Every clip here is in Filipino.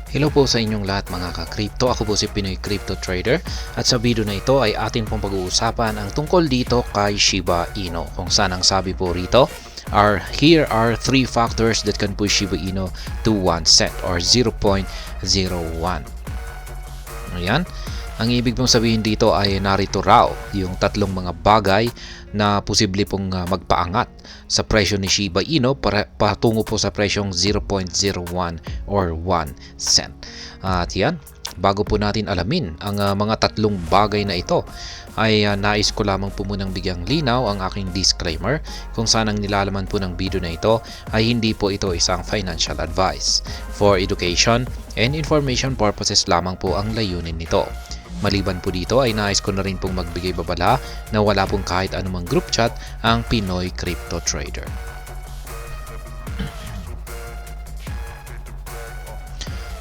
Hello po sa inyong lahat mga ka-crypto. Ako po si Pinoy Crypto Trader at sa video na ito ay atin pong pag-uusapan ang tungkol dito kay Shiba Inu. Kung saan ang sabi po rito, here are 3 factors that can push Shiba Inu to 1 cent or 0.01. Ayan. Ang ibig pong sabihin dito ay narito raw yung tatlong mga bagay na posible pong magpaangat sa presyo ni Shiba Inu patungo po sa presyong 0.01 or 1 cent. At yan, bago po natin alamin ang mga tatlong bagay na ito, ay nais ko lamang po munang bigyang linaw ang aking disclaimer kung saan ang nilalaman po ng video na ito ay hindi po ito isang financial advice. For education and information purposes lamang po ang layunin nito. Maliban po dito ay nais ko na rin pong magbigay babala na wala pong kahit anumang group chat ang Pinoy Crypto Trader.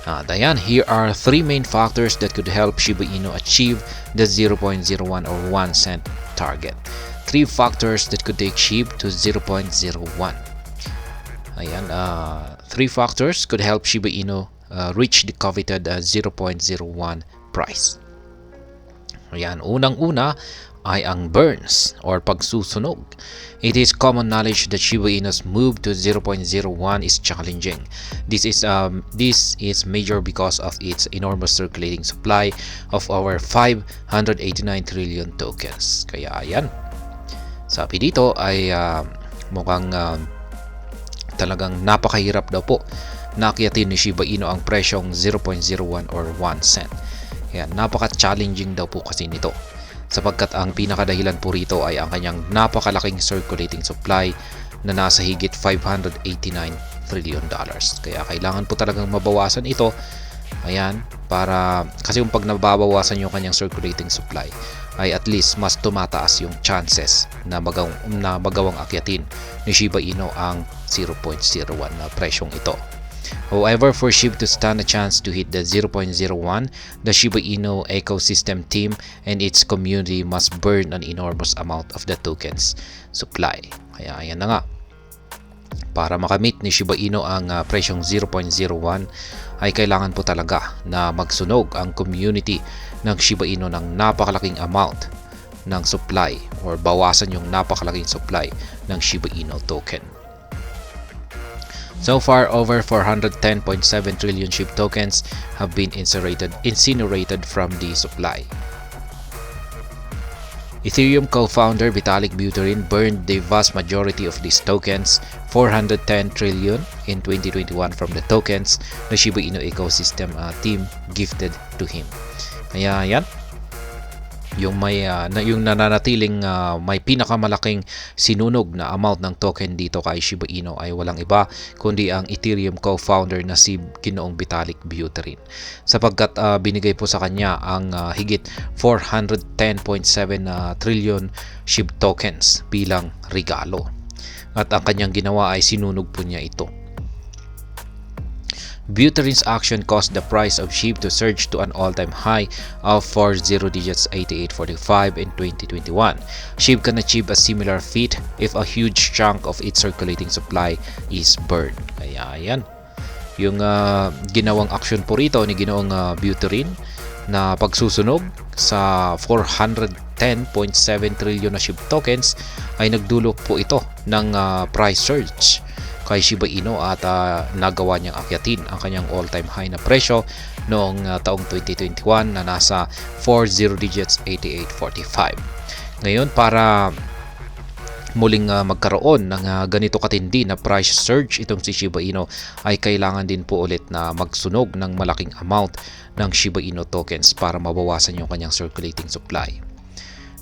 Ayan, here are 3 main factors that could help Shiba Inu achieve the 0.01 or 1 cent target. 3 factors that could take SHIB to 0.01. Ayan, 3 factors could help Shiba Inu reach the coveted 0.01 price. Ayan, unang-una ay ang burns or pagsusunog. It is common knowledge that Shiba Inu's move to 0.01 is challenging. This is major because of its enormous circulating supply of over 589 trillion tokens. Kaya ayan, sabi dito ay mukhang talagang napakahirap daw po naakyatin ni Shiba Inu ang presyong 0.01 or 1 cent. Yan, napaka-challenging daw po kasi nito sapagkat ang pinakadahilan po rito ay ang kanyang napakalaking circulating supply na nasa higit 589 trillion dollars. Kaya kailangan po talagang mabawasan ito. Ayan, para kasi kung pag nababawasan yung kanyang circulating supply ay at least mas tumataas yung chances na magawang akyatin ni Shiba Inu ang 0.01 na presyong ito. However, for SHIB to stand a chance to hit the 0.01, the Shiba Inu ecosystem team and its community must burn an enormous amount of the tokens supply. Kaya ayan na nga. Para makamit ni Shiba Inu ang presyong 0.01 ay kailangan po talaga na magsunog ang community ng Shiba Inu ng napakalaking amount ng supply or bawasan yung napakalaking supply ng Shiba Inu token. So far, over 410.7 trillion SHIB tokens have been incinerated from the supply. Ethereum co-founder Vitalik Buterin burned the vast majority of these tokens, 410 trillion in 2021 from the tokens the Shiba Inu ecosystem team gifted to him. Kaya yan, yung nananatiling may pinakamalaking sinunog na amount ng token dito kay Shiba Inu ay walang iba kundi ang Ethereum co-founder na si Ginoong Vitalik Buterin, sapagkat binigay po sa kanya ang higit 410.7 trillion SHIB tokens bilang regalo, at ang kanyang ginawa ay sinunog po niya ito. Buterin's action caused the price of SHIB to surge to an all-time high of 40 digits 88.45 in 2021. SHIB can achieve a similar feat if a huge chunk of its circulating supply is burned. Kaya yan, yung ginawang action po rito ni Ginoong Buterin na pagsusunog sa 410.7 trillion na SHIB tokens ay nagdulot po ito ng price surge kay Shiba Inu at nagawa niyang akyatin ang kanyang all-time high na presyo noong taong 2021 na nasa 40 digits 88.45. Ngayon, para muling magkaroon ng ganito katindi na price surge itong si Shiba Inu ay kailangan din po ulit na magsunog ng malaking amount ng Shiba Inu tokens para mabawasan yung kanyang circulating supply.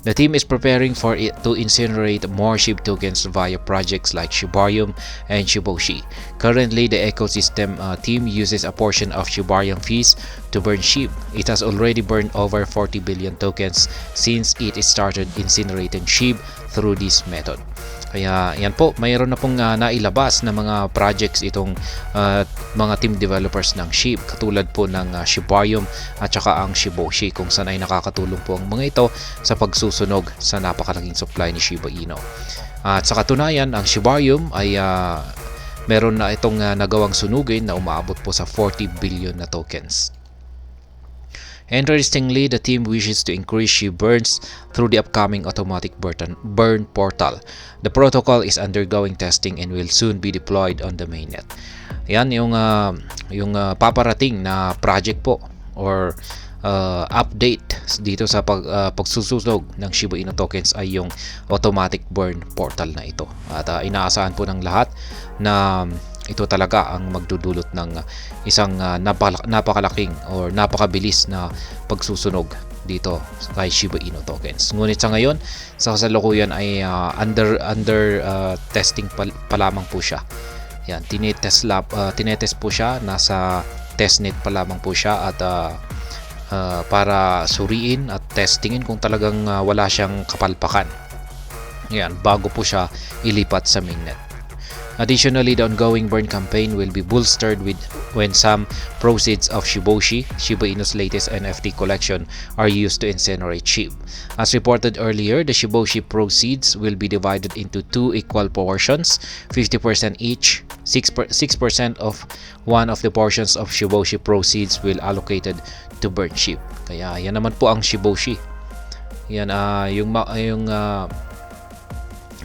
The team is preparing for it to incinerate more SHIB tokens via projects like Shibarium and Shiboshi. Currently, the ecosystem team uses a portion of Shibarium fees to burn SHIB. It has already burned over 40 billion tokens since it started incinerating SHIB through this method. Kaya yan po, mayroon na pong nailabas na mga projects itong mga team developers ng SHIB, katulad po ng Shibarium at saka ang Shiboshi, kung saan ay nakakatulong po ang mga ito sa pagsusunog sa napakalaking supply ni Shiba Inu. At sa katunayan, ang Shibarium ay meron na itong nagawang sunugin na umaabot po sa 40 billion na tokens. Interestingly, the team wishes to increase SHIB burns through the upcoming automatic burn portal. The protocol is undergoing testing and will soon be deployed on the mainnet. Yan yung paparating na project po or update dito sa pagsusunog ng Shiba Inu tokens ay yung automatic burn portal na ito. At inaasahan po ng lahat na ito talaga ang magdudulot ng isang napakalaking or napakabilis na pagsusunog dito kay Shiba Inu tokens. Ngunit sa ngayon, sa kasalukuyan ay under testing pa lamang po siya. Yan, tinetest po siya, nasa testnet pa lamang po siya at para suriin at testingin kung talagang wala siyang kapalpakan. Yan, bago po siya ilipat sa mainnet. Additionally, the ongoing burn campaign will be bolstered when some proceeds of Shiboshi, Shiba Inu's latest NFT collection, are used to incinerate SHIB. As reported earlier, the Shiboshi proceeds will be divided into two equal portions, 50% each. 6% of one of the portions of Shiboshi proceeds will allocated to burn SHIB. Kaya yan naman po ang Shiboshi. Yan yung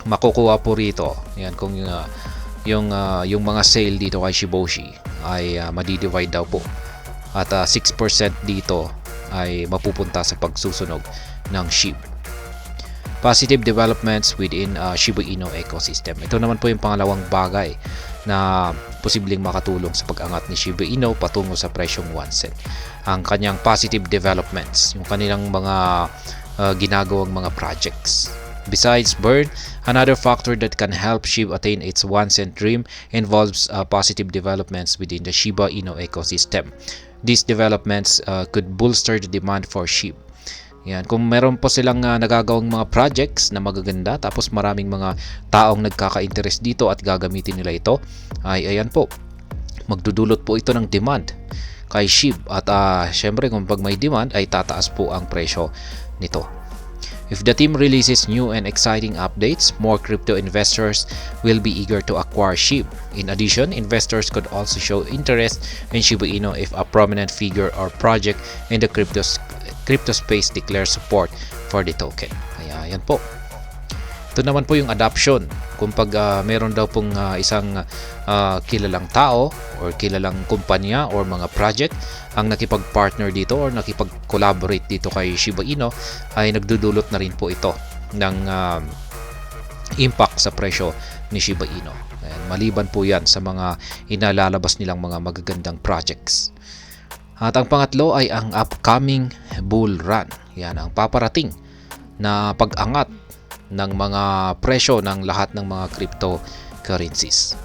makukuha po rito. Yan kung yung mga sale dito kay Shiboshi ay madi-divide daw po at 6% dito ay mapupunta sa pagsusunog ng SHIB. Positive developments within Shiba Inu ecosystem. Ito naman po yung pangalawang bagay na posibleng makatulong sa pag-angat ni Shiba Inu patungo sa presyong 1 cent. Ang kanyang positive developments, yung kanilang mga ginagawang mga projects. Besides burn, another factor that can help SHIB attain its 1 cent dream involves positive developments within the Shiba Inu ecosystem. These developments could bolster the demand for SHIB. Yan, kung meron po silang nagagawang mga projects na magaganda tapos maraming mga taong nagkaka-interest dito at gagamitin nila ito, ay ayan po, magdudulot po ito ng demand kay SHIB at syempre kung pag may demand ay tataas po ang presyo nito. If the team releases new and exciting updates, more crypto investors will be eager to acquire SHIB. In addition, investors could also show interest in Shiba Inu if a prominent figure or project in the crypto space declares support for the token. Kaya yan po. Ito naman po yung adoption. Kung pag meron daw pong isang kilalang tao or kilalang kumpanya or mga project ang nakipag-partner dito or nakipag-collaborate dito kay Shiba Inu, ay nagdudulot na rin po ito ng impact sa presyo ni Shiba Inu. Maliban po yan sa mga inalalabas nilang mga magagandang projects. At ang pangatlo ay ang upcoming bull run. Yan ang paparating na pag-angat ng mga presyo ng lahat ng mga cryptocurrencies.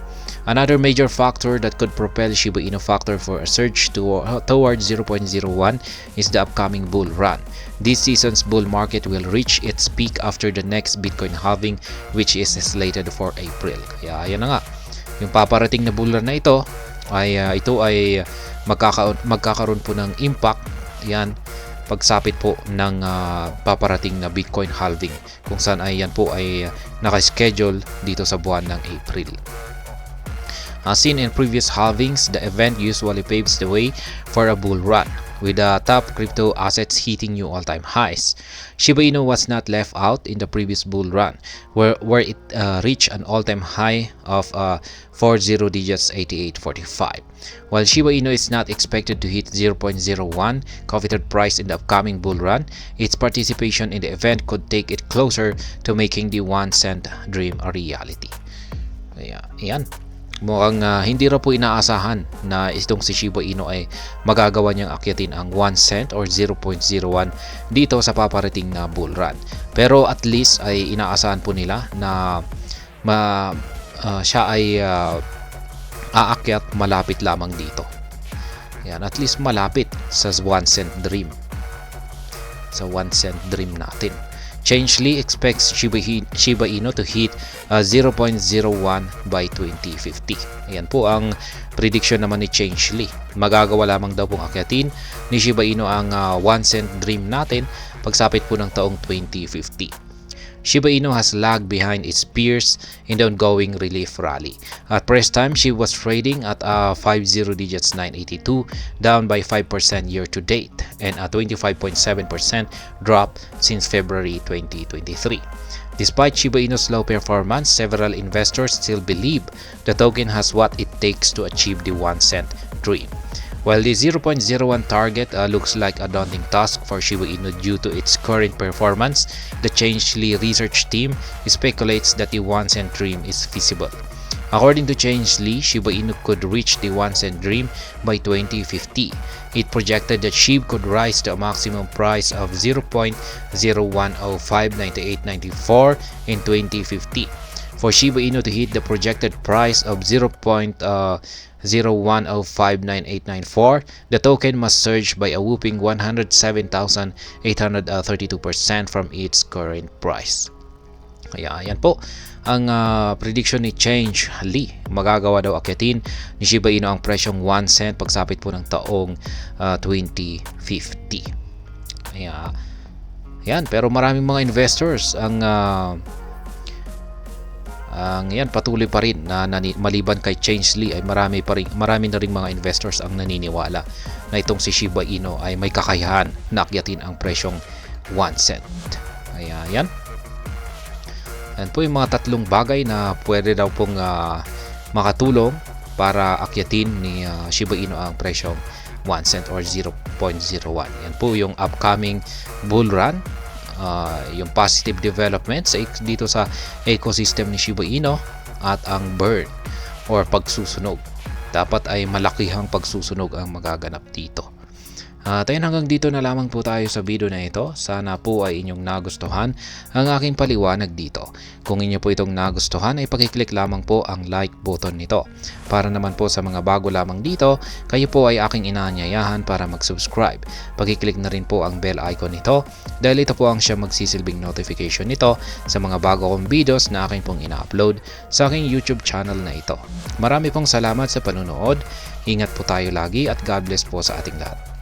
Another major factor that could propel Shiba Inu factor for a surge towards 0.01 is the upcoming bull run. This season's bull market will reach its peak after the next Bitcoin halving, which is slated for April. Kaya ayan na nga, yung paparating na bull run na ito ay magkakaroon po ng impact yan pagsapit po ng paparating na Bitcoin halving, kung saan ay yan po ay naka-schedule dito sa buwan ng April. As seen in previous halvings, the event usually paves the way for a bull run, with the top crypto assets hitting new all-time highs. Shiba Inu was not left out in the previous bull run, where it reached an all-time high of 40 digits 88.45. While Shiba Inu is not expected to hit 0.01 coveted price in the upcoming bull run, its participation in the event could take it closer to making the 1 cent dream a reality. Kaya, yan. Mukhang hindi raw po inaasahan na itong si Shiba Inu ay magagawa niyang akyatin ang 1 cent or 0.01 dito sa paparating na bull run. Pero at least ay inaasahan po nila na siya ay aakyat malapit lamang dito. Yan, at least malapit sa 1 cent dream. Sa 1 cent dream natin. Changelly expects Shiba Inu to hit 0.01 by 2050. Ayan po ang prediction naman ni Changelly. Magagawa lamang daw pong akyatin ni Shiba Inu ang 1 cent dream natin pagsapit po ng taong 2050. Shiba Inu has lagged behind its peers in the ongoing relief rally. At press time, she was trading at 50 digits 982, down by 5% year to date and a 25.7% drop since February 2023. Despite Shiba Inu's low performance, several investors still believe the token has what it takes to achieve the 1 cent dream. While the 0.01 target looks like a daunting task for Shiba Inu due to its current performance, the Changelly research team speculates that the 1 cent dream is feasible. According to Changelly, Shiba Inu could reach the 1 cent dream by 2050. It projected that SHIB could rise to a maximum price of 0.01059894 in 2050. For Shiba Inu to hit the projected price of 0.01059894, the token must surge by a whopping 107,832% from its current price. Ayan po ang prediction ni Changelly. Magagawa daw akyatin ni Shiba Inu ang presyong 1 cent pagsapit po ng taong 2050. Ayan, pero maraming mga investors ang yan patuloy pa rin na maliban kay Changelly ay marami na ring mga investors ang naniniwala na itong si Shiba Inu ay may kakayahan na akyatin ang presyong 1 cent. Ayan. Yan po yung mga tatlong bagay na pwede daw pong makatulong para akyatin ni Shiba Inu ang presyong 1 cent or 0.01. Yan po yung upcoming bull run, yung positive developments dito sa ecosystem ni Shiba Inu at ang burn or pagsusunog. Dapat ay malakihang pagsusunog ang magaganap dito. Tayo hanggang dito na lamang po tayo sa video na ito. Sana po ay inyong nagustuhan ang aking paliwanag dito. Kung inyo po itong nagustuhan ay pakiclick lamang po ang like button nito. Para naman po sa mga bago lamang dito, kayo po ay aking inaanyayahan para mag-subscribe. Pakiclick na rin po ang bell icon nito dahil ito po ang siya magsisilbing notification nito sa mga bago kong videos na aking pong ina-upload sa aking YouTube channel na ito. Marami pong salamat sa panunood. Ingat po tayo lagi at God bless po sa ating lahat.